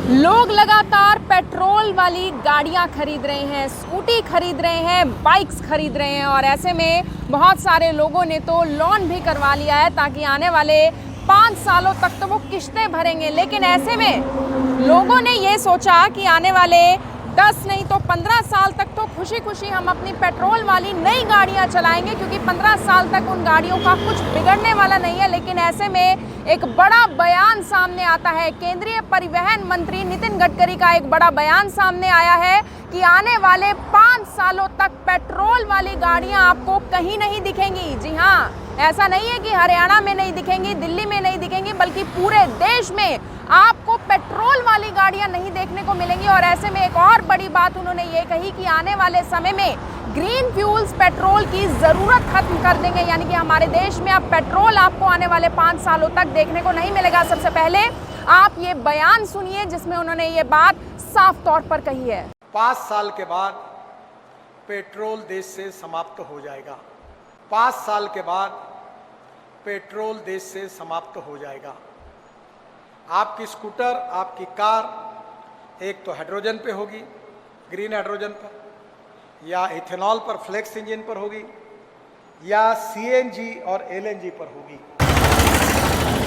लोग लगातार पेट्रोल वाली गाड़ियां खरीद रहे हैं, स्कूटी खरीद रहे हैं, बाइक्स खरीद रहे हैं और ऐसे में बहुत सारे लोगों ने तो लोन भी करवा लिया है ताकि आने वाले 5 सालों तक तो वो किश्तें भरेंगे। लेकिन ऐसे में लोगों ने ये सोचा कि आने वाले 10 नहीं तो 15 साल तक तो खुशी खुशी हम अपनी पेट्रोल वाली नई गाड़ियां चलाएंगे, क्योंकि 15 साल तक उन गाड़ियों का कुछ बिगड़ने वाला नहीं है। लेकिन ऐसे में एक बड़ा बयान सामने आता है। केंद्रीय परिवहन मंत्री नितिन गडकरी का एक बड़ा बयान सामने आया है कि आने वाले 5 सालों तक पेट्रोल वाली गाड़ियां आपको कहीं नहीं दिखेंगी। जी हाँ, ऐसा नहीं है कि हरियाणा में नहीं दिखेंगी, दिल्ली में नहीं दिखेंगी, बल्कि पूरे देश में आपको पेट्रोल वाली गाड़ियां नहीं देखने को मिलेंगी। और ऐसे में एक और बड़ी बात उन्होंने ये कही कि आने वाले समय में ग्रीन फ्यूल्स पेट्रोल की ज़रूरत खत्म कर देंगे, यानी कि हमारे देश में अब पेट्रोल आपको आने वाले 5 सालों तक देखने को नहीं मिलेगा। सबसे पहले आप ये बयान सुनिए जिसमें उन्होंने ये बात साफ तौर पर कही है। 5 साल के बाद पेट्रोल देश से समाप्त हो जाएगा। 5 साल के बाद पेट्रोल देश से समाप्त हो जाएगा। आपकी स्कूटर, आपकी कार एक तो हाइड्रोजन पे होगी, ग्रीन हाइड्रोजन पर, या इथेनॉल पर, फ्लेक्स इंजन पर होगी, या सीएनजी और एलएनजी पर होगी।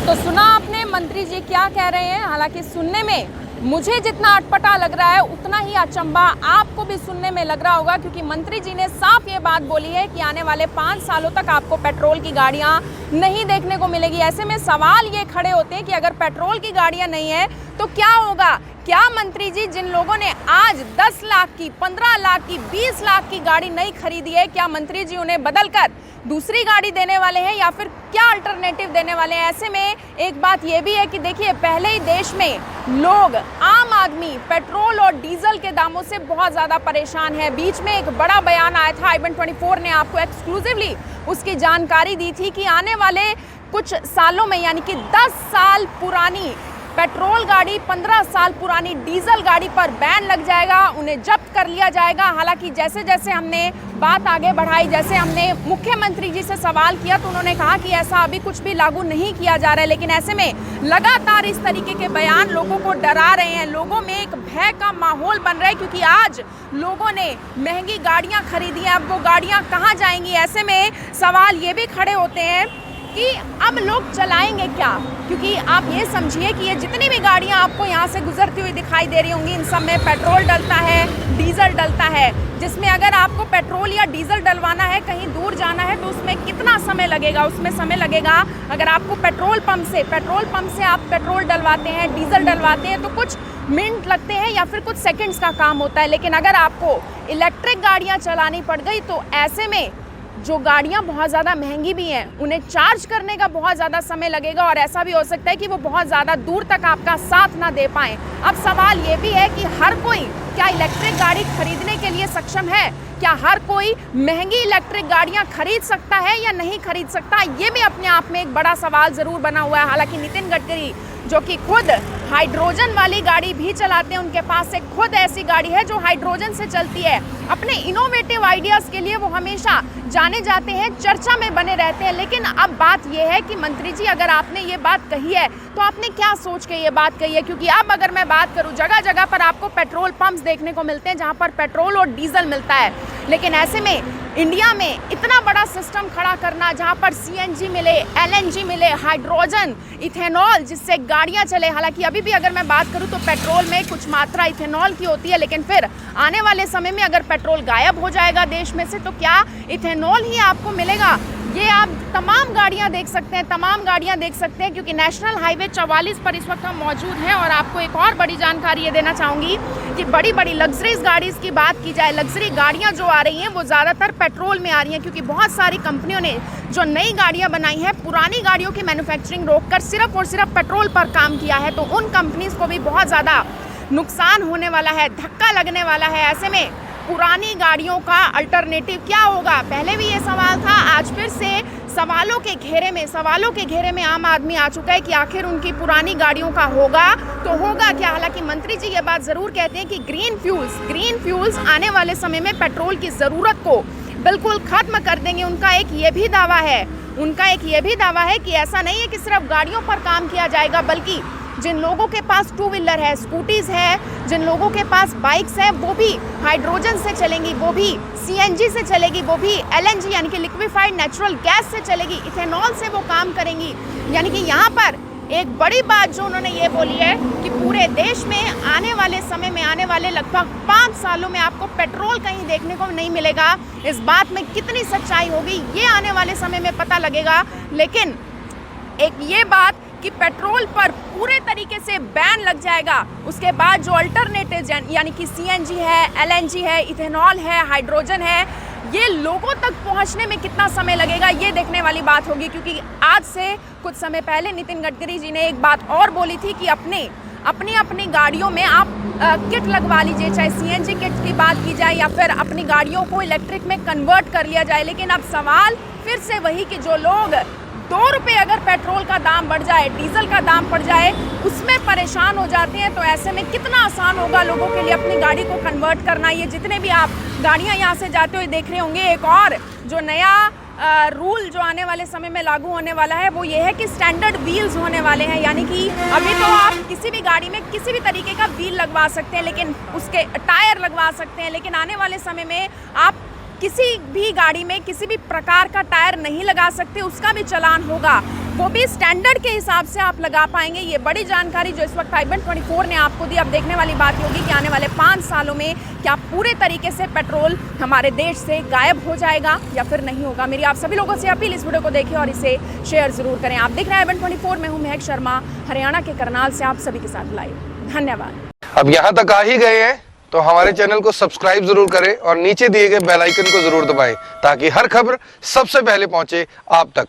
तो सुना आपने मंत्री जी क्या कह रहे हैं। हालांकि सुनने में मुझे जितना अटपटा लग रहा है उतना ही अचंभा आपको भी सुनने में लग रहा होगा, क्योंकि मंत्री जी ने साफ ये बात बोली है कि आने वाले 5 सालों तक आपको पेट्रोल की गाड़ियां नहीं देखने को मिलेगी। ऐसे में सवाल ये खड़े होते हैं कि अगर पेट्रोल की गाड़ियां नहीं है तो क्या होगा। क्या मंत्री जी जिन लोगों ने आज 10 लाख की, 15 लाख की, 20 लाख की गाड़ी नहीं खरीदी है, क्या मंत्री जी उन्हें बदलकर दूसरी गाड़ी देने वाले हैं या फिर क्या अल्टरनेटिव देने वाले हैं। ऐसे में एक बात यह भी है कि देखिए, पहले ही देश में लोग, आम आदमी पेट्रोल और डीजल के दामों से बहुत ज़्यादा परेशान है। बीच में एक बड़ा बयान आया था, i24 ने आपको एक्सक्लूसिवली उसकी जानकारी दी थी कि आने वाले कुछ सालों में, यानी कि 10 साल पुरानी पेट्रोल गाड़ी, 15 साल पुरानी डीजल गाड़ी पर बैन लग जाएगा, उन्हें जब्त कर लिया जाएगा। हालांकि जैसे जैसे हमने बात आगे बढ़ाई, जैसे हमने मुख्यमंत्री जी से सवाल किया तो उन्होंने कहा कि ऐसा अभी कुछ भी लागू नहीं किया जा रहा है। लेकिन ऐसे में लगातार इस तरीके के बयान लोगों को डरा रहे हैं, लोगों में एक भय का माहौल बन रहा है, क्योंकि आज लोगों ने महंगी गाड़ियाँ खरीदी हैं, अब वो गाड़ियाँ कहाँ जाएंगी। ऐसे में सवाल ये भी खड़े होते हैं कि अब लोग चलाएंगे क्या, क्योंकि आप ये समझिए कि ये जितनी भी गाड़ियां आपको यहाँ से गुजरती हुई दिखाई दे रही होंगी, इन सब में पेट्रोल डलता है, डीजल डलता है, जिसमें अगर आपको पेट्रोल या डीजल डलवाना है, कहीं दूर जाना है, तो उसमें कितना समय लगेगा। उसमें समय लगेगा, अगर आपको पेट्रोल पंप से आप पेट्रोल डलवाते हैं, डीजल डलवाते हैं, तो कुछ मिनट लगते हैं या फिर कुछ सेकंड्स का काम होता है। लेकिन अगर आपको इलेक्ट्रिक गाड़ियाँ चलानी पड़ गई तो ऐसे में जो गाड़ियां बहुत ज़्यादा महंगी भी हैं, उन्हें चार्ज करने का बहुत ज़्यादा समय लगेगा और ऐसा भी हो सकता है कि वो बहुत ज़्यादा दूर तक आपका साथ ना दे पाएँ। अब सवाल ये भी है कि हर कोई क्या इलेक्ट्रिक गाड़ी खरीदने के लिए सक्षम है? क्या हर कोई महंगी इलेक्ट्रिक गाड़ियां खरीद सकता है या नहीं खरीद सकता? ये भी अपने आप में एक बड़ा सवाल ज़रूर बना हुआ है। हालांकि नितिन गडकरी, जो कि खुद हाइड्रोजन वाली गाड़ी भी चलाते हैं, उनके पास एक खुद ऐसी गाड़ी है जो हाइड्रोजन से चलती है। अपने इनोवेटिव आइडियाज़ के लिए वो हमेशा जाने जाते हैं, चर्चा में बने रहते हैं। लेकिन अब बात यह है कि मंत्री जी, अगर आपने ये बात कही है तो आपने क्या सोच के ये बात कही है, क्योंकि अब अगर मैं बात करूँ, जगह जगह पर आपको पेट्रोल पंप्स देखने को मिलते हैं जहाँ पर पेट्रोल और डीजल मिलता है। लेकिन ऐसे में इंडिया में इतना बड़ा सिस्टम खड़ा करना जहाँ पर सीएनजी मिले, एलएनजी मिले, हाइड्रोजन, इथेनॉल, जिससे गाड़ियाँ चले। हालांकि अभी भी अगर मैं बात करूँ तो पेट्रोल में कुछ मात्रा इथेनॉल की होती है, लेकिन फिर आने वाले समय में अगर पेट्रोल गायब हो जाएगा देश में से तो क्या इथेनॉल ही आपको मिलेगा? ये आप तमाम गाड़ियां देख सकते हैं, क्योंकि नेशनल हाईवे 44 पर इस वक्त हम मौजूद हैं। और आपको एक और बड़ी जानकारी ये देना चाहूँगी कि बड़ी बड़ी लग्जरीज गाड़ीज़ की बात की जाए, लग्जरी गाड़ियां जो आ रही हैं वो ज़्यादातर पेट्रोल में आ रही हैं, क्योंकि बहुत सारी कंपनियों ने जो नई गाड़ियाँ बनाई हैं, पुरानी गाड़ियों की मैन्युफैक्चरिंग रोककर सिर्फ और सिर्फ पेट्रोल पर काम किया है। तो उन कंपनीज़ को भी बहुत ज़्यादा नुकसान होने वाला है, धक्का लगने वाला है। ऐसे में पुरानी गाड़ियों का अल्टरनेटिव क्या होगा? पहले भी ये सवाल था, आज फिर से सवालों के घेरे में आम आदमी आ चुका है कि आखिर उनकी पुरानी गाड़ियों का होगा तो होगा क्या। हालांकि मंत्री जी ये बात ज़रूर कहते हैं कि ग्रीन फ्यूल्स आने वाले समय में पेट्रोल की ज़रूरत को बिल्कुल ख़त्म कर देंगे। उनका एक ये भी दावा है कि ऐसा नहीं है कि सिर्फ गाड़ियों पर काम किया जाएगा, बल्कि जिन लोगों के पास टू व्हीलर है, स्कूटीज है, जिन लोगों के पास बाइक्स है, वो भी हाइड्रोजन से चलेंगी, वो भी सीएनजी से चलेगी, वो भी एलएनजी यानी कि लिक्विफाइड नेचुरल गैस से चलेगी, इथेनॉल से वो काम करेंगी। यानी कि यहाँ पर एक बड़ी बात जो उन्होंने ये बोली है कि पूरे देश में आने वाले समय में, आने वाले लगभग 5 सालों में आपको पेट्रोल कहीं देखने को नहीं मिलेगा। इस बात में कितनी सच्चाई होगी ये आने वाले समय में पता लगेगा। लेकिन एक ये बात कि पेट्रोल पर पूरे तरीके से बैन लग जाएगा, उसके बाद जो अल्टरनेटिव यानी कि सीएनजी है, एलएनजी है, इथेनॉल है, हाइड्रोजन है, ये लोगों तक पहुंचने में कितना समय लगेगा ये देखने वाली बात होगी। क्योंकि आज से कुछ समय पहले नितिन गडकरी जी ने एक बात और बोली थी कि अपनी गाड़ियों में आप किट लगवा लीजिए, चाहे सीएनजी किट की बात की जाए या फिर अपनी गाड़ियों को इलेक्ट्रिक में कन्वर्ट कर लिया जाए। लेकिन अब सवाल फिर से वही कि जो लोग 2 रुपये अगर पेट्रोल का दाम बढ़ जाए, डीजल का दाम बढ़ जाए, उसमें परेशान हो जाते हैं, तो ऐसे में कितना आसान होगा लोगों के लिए अपनी गाड़ी को कन्वर्ट करना। ये जितने भी आप गाड़ियां यहाँ से जाते हुए देख रहे होंगे, एक और जो नया रूल जो आने वाले समय में लागू होने वाला है वो ये है कि स्टैंडर्ड व्हील्स होने वाले हैं। यानी कि अभी तो आप किसी भी गाड़ी में किसी भी तरीके का व्हील लगवा सकते हैं, लेकिन उसके टायर लगवा सकते हैं, लेकिन आने वाले समय में आप किसी भी गाड़ी में किसी भी प्रकार का टायर नहीं लगा सकते, उसका भी चालान होगा, वो भी स्टैंडर्ड के हिसाब से आप लगा पाएंगे। ये बड़ी जानकारी जो इस वक्त i24 ने आपको दी। अब देखने वाली बात होगी कि आने वाले 5 सालों में क्या पूरे तरीके से पेट्रोल हमारे देश से गायब हो जाएगा या फिर नहीं होगा। मेरी आप सभी लोगों से अपील, इस वीडियो को देखिए और इसे शेयर जरूर करें। आप देख रहे हैं i24, मैं हूँ महक शर्मा, हरियाणा के करनाल से आप सभी के साथ लाइव। धन्यवाद। अब यहाँ तक आ ही गए हैं तो हमारे चैनल को सब्सक्राइब जरूर करें और नीचे दिए गए बेल आइकन को जरूर दबाएं ताकि हर खबर सबसे पहले पहुंचे आप तक।